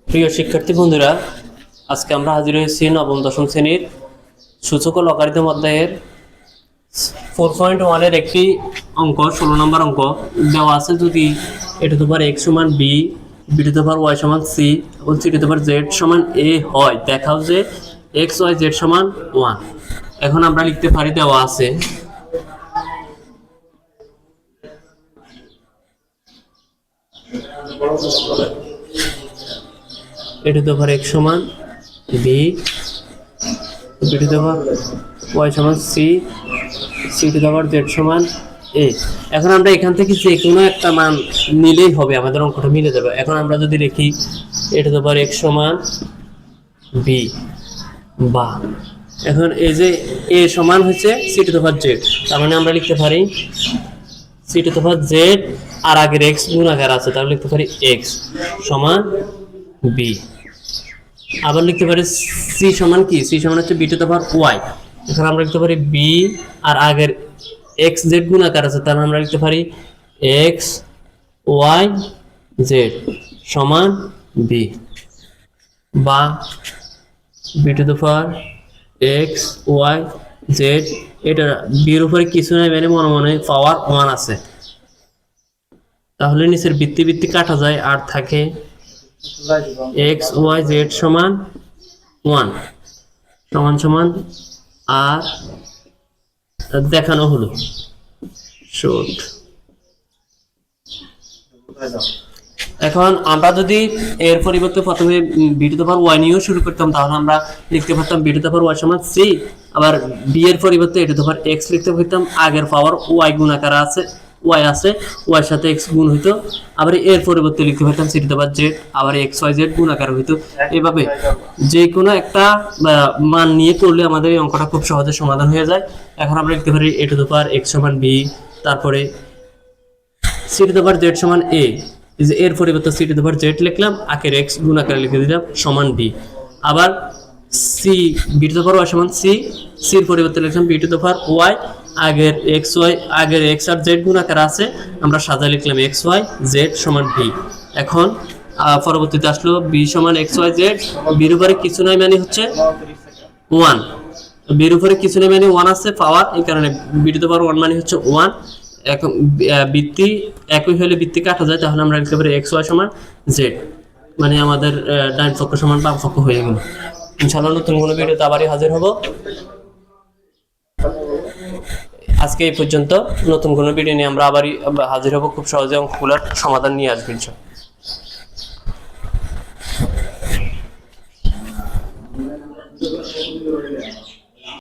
প্রিয় শিক্ষার্থী বন্ধুরা, আজকে আমরা হাজির হয়েছি নবম দশম শ্রেণীর সূচক ও লগারিদম অধ্যায়ের 4.1 এর একটি অঙ্ক, 16 নম্বর অঙ্ক দেওয়া আছে। যদি a to the power x সমান b, b to the power y সমান c এবং c to the power z সমান a হয়, দেখাও যে x y z সমান 1। এখন আমরা লিখতে পারি, দেওয়া আছে a to the power x সমান b, b to the power y সমান c, c to the power z সমান a। এখন আমরা এখান থেকে যে কোনো একটা মান নিলেই হবে, আমাদের অঙ্কটা মিলে যাবে। এখন আমরা যদি লিখি a to the power x সমান b, বা এখন এই যে a সমান হচ্ছে c to the power z, তার মানে আমরা লিখতে পারি c to the power z আর আগের x গুণাকার আছে, তাহলে লিখতে পারি x সমান b। আবার লিখতে পারি c সমান কি, c সমান হচ্ছে b to the power y। এখানে আমরা লিখতে পারি b আর আগের x z গুণাকার আছে, তাহলে আমরা লিখতে পারি x y z সমান b, বা b to the power x y z, এটা b এর উপরে কিছু নাই, মানে মনে মনে পাওয়ার 1 আছে, তাহলে নিচের বৃত্তি বৃত্তি কাটা যায় আর থাকে x y z সমান 1 সমান সমান আর দেখানো হলো শর্ট। এখন আমরা যদি এর পরিবর্তে প্রথমে b to the power y নিয়েও শুরু করতাম, তাহলে আমরা লিখতে পারতাম b to the power y সমান c, আবার b এর পরিবর্তে a to the power x লিখতে পারতাম, আগের পাওয়ার y গুণাকার আছে, y আছে, y এর সাথে x গুণ হইতো, আবার এর পরিবর্তে লিখতে পারতাম c to the power z, আবার x y z গুণাকার হইতো। এভাবে যে কোনো একটা মান নিয়ে করলে আমাদের এই অঙ্কটা খুব সহজে সমাধান হয়ে যায়। এখন আমরা লিখতে পারি a to the power x সমান b, তারপরে c to the power z সমান a, যে এর পরিবর্তে c to the power z লিখলাম, আগের x গুণাকার লিখে দিলাম সমান b। আবার c b to the power y সমান c, c এর পরিবর্তে লিখলাম b to the power y, আগের x y আগের x আর z গুণাকার আছে, আমরা সাজায় লিখলাম x y z সমান b। এখন পরবর্তীতে আসলো b সমান x y z, b এর উপরে কিছু নাই মানে হচ্ছে 1, b এর উপরে কিছু নাই মানে 1 আছে পাওয়ার, এই কারণে b টু দি পাওয়ার 1 মানে হচ্ছে 1। এখন বৃত্তি একই হলে বৃত্তি কাটা যায়, তাহলে আমরা লিখতে পারি x y সমান z, মানে আমাদের ডান পক্ষ সমান বাম পক্ষ হয়ে গেল। ইনশাআল্লাহ নতুন কোনো ভিডিওতে আবারই হাজির হব। আজকে এই পর্যন্ত, নতুন কোনো ভিডিও নিয়ে আমরা আবারই হাজির হব, খুব সহজে অঙ্কগুলোর সমাধান নিয়ে আসবো ইনশাআল্লাহ।